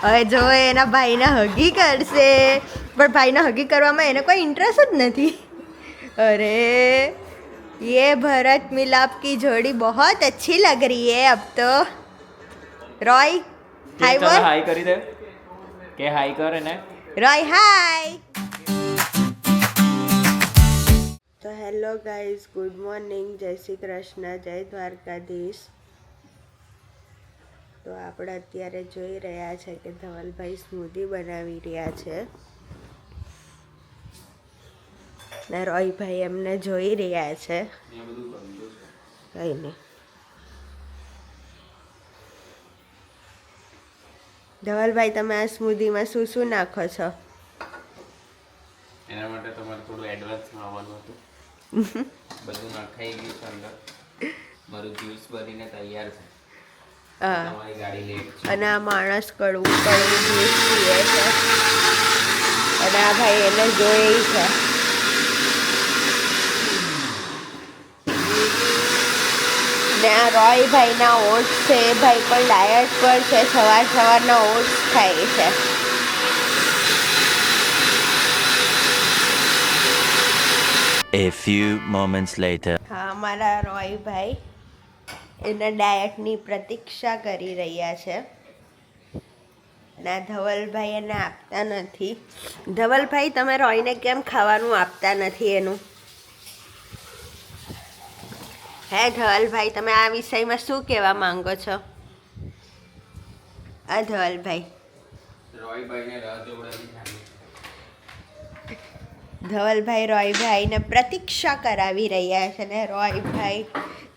હવે જો એના ભાઈને હગી કરશે, પણ ભાઈને હગી કરવામાં એને કોઈ ઇન્ટરેસ્ટ જ નથી. અરે ये भरत मिलाप की जोड़ी बहुत अच्छी लग रही है अब तो. रॉय हाय बोल. हाय કરી દે કે હાય કરે ને. रॉय हाय. તો હેલો ગાઈઝ, ગુડ મોર્નિંગ, જય શ્રી કૃષ્ણ, જય દ્વારકાધીશ. તો આપણે અત્યારે જોઈ રહ્યા છે કે ધવલભાઈ સ્મૂધી બનાવી રહ્યા છે ને રોયભાઈ એમને જોઈ રહ્યા છે. કંઈ નહીં. ધવલભાઈ, તમે આ સ્મૂધીમાં શું શું નાખો છો? એના માટે તમારે થોડું એડવાન્સમાં આવવાનું હતું. બધું નખાઈ ગયું છે અંદર. મારું જ્યુસ બનીને તૈયાર છે. તમારી ગાડી લેટ છે. અને આ માણસ કડવું કડવું જ્યુસ પીએ છે અને આ ભાઈ એને જોઈ છે. ને આ રોયભાઈના ઓટ્સ છે, એ ભાઈ પણ ડાયટ પર છે, સવારના ઓટ્સ ખાય છે. A few moments later. હા, અમારા રોયભાઈ એના ડાયટની પ્રતીક્ષા કરી રહ્યા છે. ના, ધવલભાઈ એને આપતા નથી. ધવલભાઈ, તમે રોયને કેમ ખાવાનું આપતા નથી એનું? હે ધવલભાઈ, તમે આ વિષયમાં શું કહેવા માંગો છો? આ ધવલભાઈ, રોયભાઈને રાહ જોવડાવી ખાલી. ધવલભાઈ રોયભાઈને પ્રતીક્ષા કરાવી રહ્યા છે ને રોયભાઈ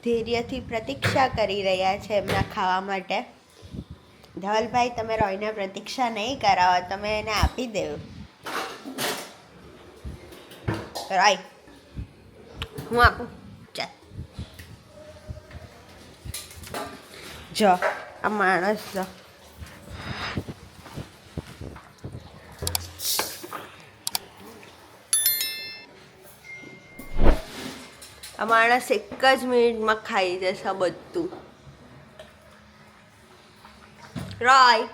ધૈર્યથી પ્રતીક્ષા કરી રહ્યા છે એમના ખાવા માટે. ધવલભાઈ, તમે રોયને પ્રતીક્ષા નહીં કરાવો, તમે એને આપી દેવો. રોય, હું આપું. ચાલ, જો આ માણસ જો. આ માણસ એક જ મિનિટમાં ખાઈ જશે બધું. રોય,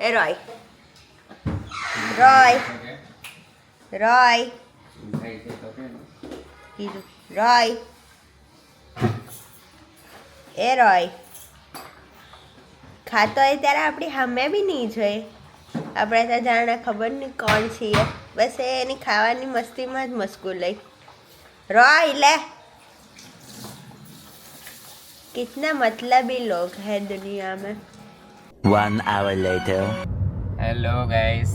એ રોય, રોય, રોય કીધું. રોય, એ રોય, ખાતો હોય ત્યારે આપણી સામે બી નહીં જોઈએ. આપણે તો જાણે ખબર નહીં કોણ છીએ, બસ એની ખાવાની મસ્તીમાં જ મશગુલ હોય. रोय ले, कितने मतलबी लोग हैं दुनिया में. 1 hour later. Hello guys,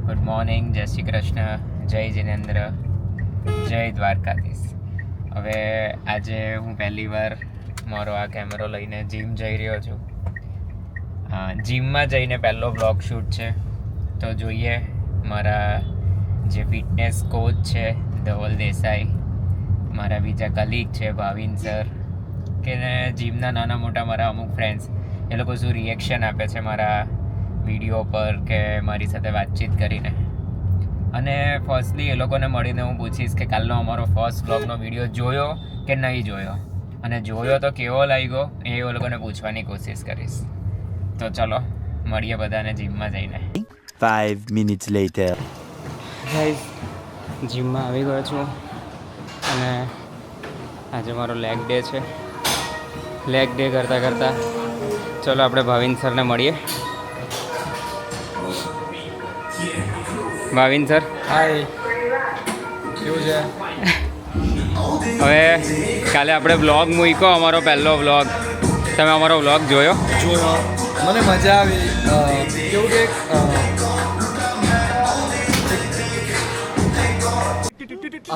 good morning, જય શ્રી કૃષ્ણ, જય જિનેન્દ્ર, જય દ્વારકાધીશ. હવે આજે હું પહેલી વાર મારો આ કેમેરો લઈને જીમ જઈ રહ્યો છું. જીમમાં જઈને પહેલો બ્લોગ શૂટ છે. તો જોઈએ મારા જે ફિટનેસ કોચ છે ધવલ દેસાઈ, મારા બીજા કલીગ છે ભાવિન સર, કે જીમના નાના મોટા મારા અમુક ફ્રેન્ડ્સ, એ લોકો શું રિએક્શન આપે છે મારા વિડીયો પર કે મારી સાથે વાતચીત કરીને. અને ફર્સ્ટલી એ લોકોને મળીને હું પૂછીશ કે કાલનો અમારો ફર્સ્ટ બ્લોગનો વિડીયો જોયો કે નહીં જોયો, અને જોયો તો કેવો લાગ્યો એ લોકોને પૂછવાની કોશિશ કરીશ. તો ચલો મળીએ બધાને જીમમાં જઈને. 5 minutes later. ગાઈઝ, જીમમાં આવી ગયો છું અને આજે મારો લેગ ડે છે. લેગ ડે કરતાં ચલો આપણે ભાવિન સરને મળીએ. ભાવિન સર, હાય, કેવું છે? હવે કાલે આપણે વ્લોગ મૂક્યો, અમારો પહેલો વ્લોગ. તમે અમારો વ્લોગ જોયો? મને મજા આવી. કેવું કે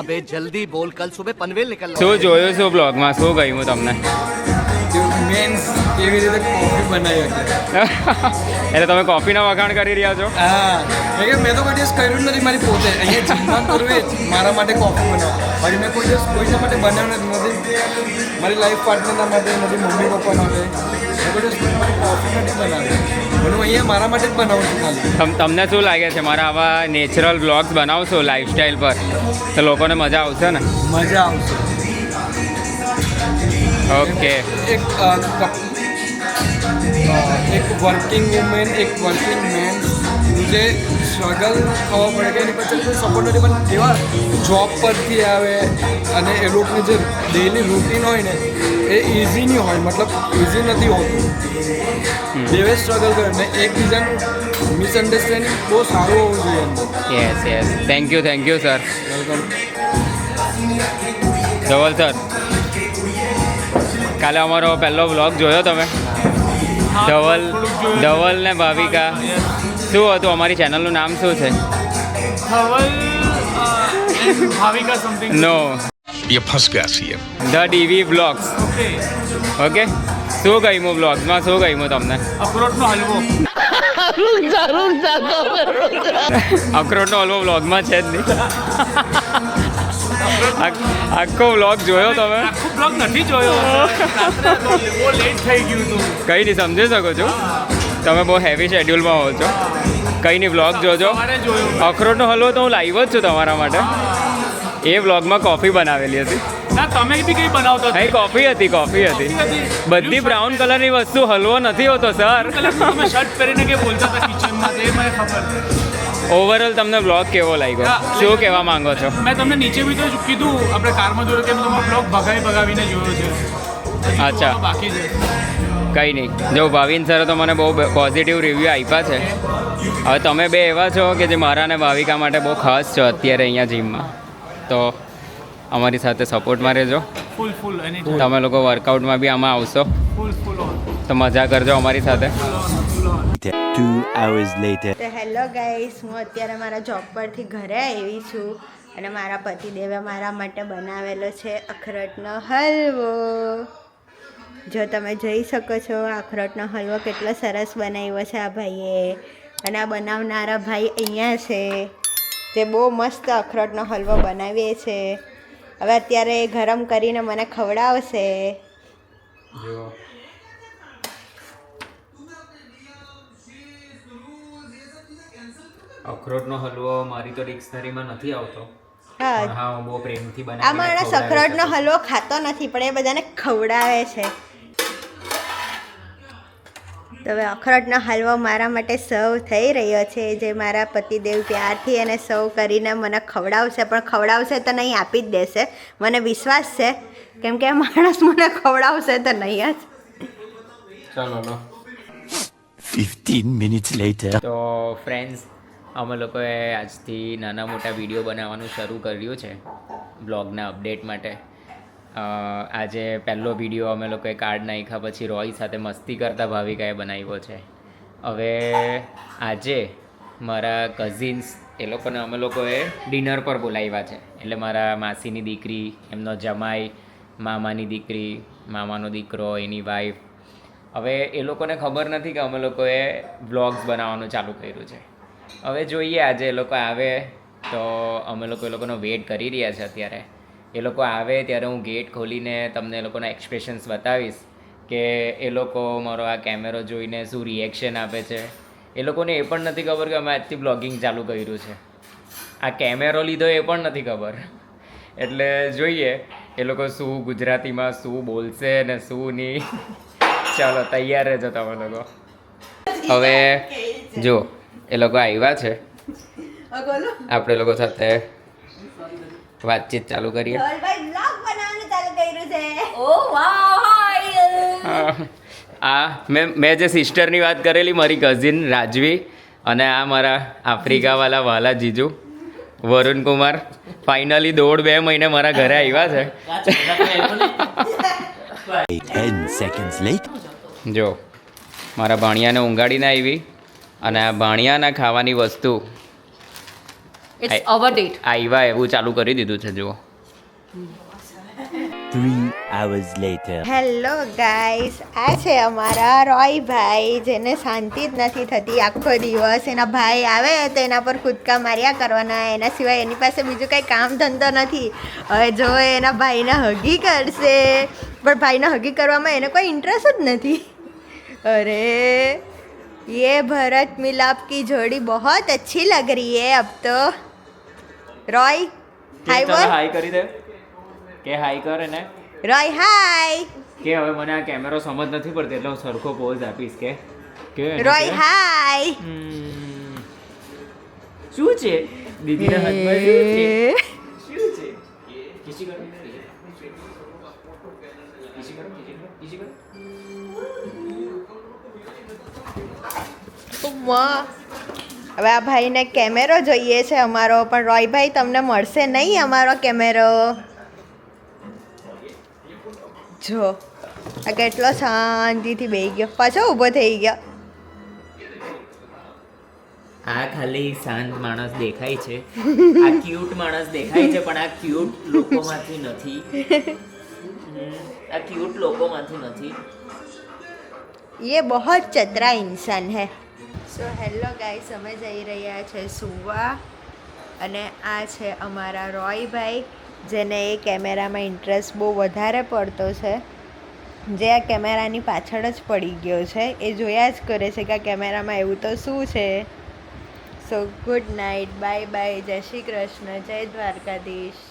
अबे जल्दी बोल, कल सुबह पनवेल निकलना. શું જોયું? શું બ્લોગમાં શું ગયું તમને? મેન્સ કેવી રીતે કોફી બનાવી શકે. એટલે તમે કોફીના વખાણ કરી રહ્યા છો? હા, મેં તો કોઈ દિવસ કર્યું નથી મારી પોતે. અહીંયા જીમમાં કરવું એ જ મારા માટે કોફી બનાવો. બાકી મેં કોઈ દિવસ કોઈના માટે બનાવ્યું નથી. મારી લાઈફ પાર્ટનરના માટે નથી, મમ્મી પપ્પા માટે. મેં કોઈ દિવસ કોઈના માટે કોફી નથી બનાવી. પણ હું અહીંયા મારા માટે જ બનાવું છું ખાલી. તમને શું લાગે છે મારા આવા નેચરલ બ્લોગ્સ બનાવશો લાઈફસ્ટાઈલ પર તો લોકોને મજા આવશે ને? મજા આવશે. ઓકે. એક એક વર્કિંગ વુમેન એક વર્કિંગ મેન જે સ્ટ્રગલ થવા પડે કે એની પછી કોઈ સપોર્ટ નથી પણ એવા જોબ પરથી આવે અને એ લોકોની જે ડેલી રૂટીન હોય ને એ ઇઝી નહીં હોય મતલબ ઇઝી નથી હોતું બેવે સ્ટ્રગલ કરે ને એકબીજાનું મિસઅન્ડરસ્ટેન્ડિંગ બહુ સારું હોવું જોઈએ અંદર yes yes thank you sir welcome Dhaval sir કાલે અમારો પહેલો વ્લોગ જોયો તમે ધવલ ને ભાવિકા શું હતું અમારી ચેનલનું નામ શું છે भाविका समथिंग नो ये फंस गया सीएम ધ ડીવી બ્લોગ્સ ઓકે શું ગમ્યું બ્લોગ્સમાં શું ગમ્યું તમને अखरोटનો हलवो અખરોટનો હલવો વ્લોગમાં છે જ નહીં આખો વ્લોગ જોયો તમે આખો બ્લોગ નથી જોયો રાત્રે બહુ લેટ થઈ ગયું હતું કંઈ નહીં સમજી શકો છો તમે બહુ હેવી શેડ્યુલમાં હો છો કંઈ નહીં વ્લોગ જોજો સવારે જોયો અખરોટનો હલવો તો હું લાઈવ જ છું તમારા માટે એ વ્લોગમાં કોફી બનાવેલી હતી ના તમે બી કંઈ બનાવતો અહીં કોફી હતી બધી બ્રાઉન કલરની વસ્તુ હલવો નથી હોતો સર તમે શર્ટ પહેરીને કે બોલતા હતા કિચનમાં તે મને ખબર ઓવરઓલ તમને વ્લોગ કેવો લાગ્યો શું કહેવા માંગો છો મેં તમને નીચે બી તો કીધું આપણે કારમાં જોયું કે તમારો બ્લોગ ભગાવીને જોયો છે હજી અચ્છા. જોવાનો બાકી છે કંઈ નહીં જો ભાવિન સરે તો મને બહુ પોઝિટિવ રિવ્યૂ આપ્યા છે હવે તમે બે એવા છો કે જે મારા અને ભાવિકા માટે બહુ ખાસ છો અત્યારે અહીંયા જીમમાં તો અમારી સાથે સપોર્ટમાં રહેજો ફૂલ એની તમે લોકો વર્કઆઉટમાં બી આમાં આવશો ફૂલ તો મજા કરજો અમારી સાથે 2 hours later. તો હેલો ગાઈસ હું અત્યારે મારા જોબ પરથી ઘરે આવી છું અને મારા પતિદેવે મારા માટે બનાવેલો છે અખરોટનો હલવો જો તમે જોઈ શકો છો અખરોટનો હલવો કેટલો સરસ બનાવ્યો છે આ ભાઈએ અને આ બનાવનારા ભાઈ અહીંયા છે જે બહુ મસ્ત અખરોટનો હલવો બનાવીએ છે હવે અત્યારે એ ગરમ કરીને મને ખવડાવશે અખરોટનો હલવો મારી તો ડિક્શનરીમાં નથી આવતો હા હા હું બહુ પ્રેમથી આ માણસ અખરોટનો હલવો ખાતો નથી પણ એ બધાને ખવડાવે છે તો હવે અખરોટનો હલવો મારા માટે સર્વ થઈ રહ્યો છે જે મારા પતિદેવ પ્યારથી એને સર્વ કરીને મને ખવડાવશે પણ ખવડાવશે તો નહીં આપી જ દેશે મને વિશ્વાસ છે કેમ કે આ માણસ મને ખવડાવશે તો નહીં જ ચલો લો 15 minutes later. તો ફ્રેન્ડ્સ અમે લોકોએ આજથી નાના મોટા વિડીયો બનાવવાનું શરૂ કર્યું છે બ્લોગના અપડેટ માટે આજે પહેલો વિડીયો અમે લોકોએ કાર્ડ નાખ્યા પછી રોય સાથે મસ્તી કરતા ભાવિકાએ બનાવ્યો છે હવે આજે મારા કઝિન્સ એ લોકોને અમે લોકોએ ડિનર પર બોલાવ્યા છે એટલે મારા માસીની દીકરી એમનો જમાઈ મામાની દીકરી મામાનો દીકરો એની વાઈફ હવે એ લોકોને ખબર નથી કે અમે લોકોએ વ્લોગ્સ બનાવવાનું ચાલુ કર્યું છે હવે જોઈએ આજે એ લોકો આવે તો અમે લોકો એ લોકોનો વેઇટ કરી રહ્યા છે અત્યારે એ લોકો આવે ત્યારે હું ગેટ ખોલીને તમને એ લોકોના એક્સપ્રેશન્સ બતાવીશ કે એ લોકો મારો આ કેમેરો જોઈને શું રિએક્શન આપે છે એ લોકોને એ પણ નથી ખબર કે અમે આજથી બ્લોગિંગ ચાલુ કર્યું છે આ કેમેરો લીધો એ પણ નથી ખબર એટલે જોઈએ એ લોકો શું ગુજરાતીમાં શું બોલશે ને શું નહીં ચાલો તૈયાર રહેજો તમે લોકો હવે જો એ લોકો આવ્યા છે આપણે લોકો સાથે વાતચીત ચાલુ કરીએ આ મેં જે સિસ્ટરની વાત કરેલી મારી કઝિન રાજવી અને આ મારા આફ્રિકાવાલા વાલા જીજુ વરુણ કુમાર ફાઇનલી 1.5 મહિને મારા ઘરે આવ્યા છે 10 seconds later. જો મારા ભાણિયાને ઊંઘાડીને આવી અને આ ભાણિયાના ખાવાની વસ્તુ It's our date. આવ્યા એવું ચાલુ કરી દીધું છે જુઓ 3 hours later. હેલો ગાઈસ આ છે અમારા રોયભાઈ જેને શાંતિ જ નથી થતી આખો દિવસ એના ભાઈ આવે તો એના પર કૂદકા માર્યા કરવાના એના સિવાય એની પાસે બીજું કંઈ કામ ધંધો નથી હવે જો એના ભાઈને હગી કરશે પણ ભાઈને હગી કરવામાં એને કોઈ ઇન્ટરેસ્ટ જ નથી અરે ये भरत मिलाप की जोड़ी बहुत अच्छी लग रही है अब तो रॉय हाय बोल હાય કરી દે કે હાય કરે ને रॉय हाय કે હવે મને આ કેમેરો સમજ નથી પડતી એટલે હું સરખો પોઝ આપીશ કે એને રોય કે? હાય શું છે દીદીના હાથમાં શું છે શું છે કિસી કરો કિસી કરો કિસી કરો હવે આ ભાઈને કેમેરો જોઈએ છે અમારો, પણ રોયભાઈ તમને મળશે નહીં અમારો કેમેરો. જો આ કેટલો શાંતિથી બેસી ગયો, પાછો ઊભો થઈ ગયો. આ ખાલી શાંત માણસ દેખાય છે, આ ક્યુટ માણસ દેખાય છે, પણ આ ક્યુટ લોકોમાંથી નથી. આ ક્યુટ લોકોમાંથી નથી. ये बहुत चतरा इंसान है. સો હેલો ગાઈસ, અમે જઈ રહ્યા છે સુવા, અને આ છે અમારા રોયભાઈ, જેને એ કેમેરામાં ઇન્ટરેસ્ટ બહુ વધારે પડતો છે, જે આ કેમેરાની પાછળ જ પડી ગયો છે. એ જોયા જ કરે છે કે આ કેમેરામાં એવું તો શું છે. સો ગુડ નાઇટ, બાય બાય, જય શ્રી કૃષ્ણ, જય દ્વારકાધીશ.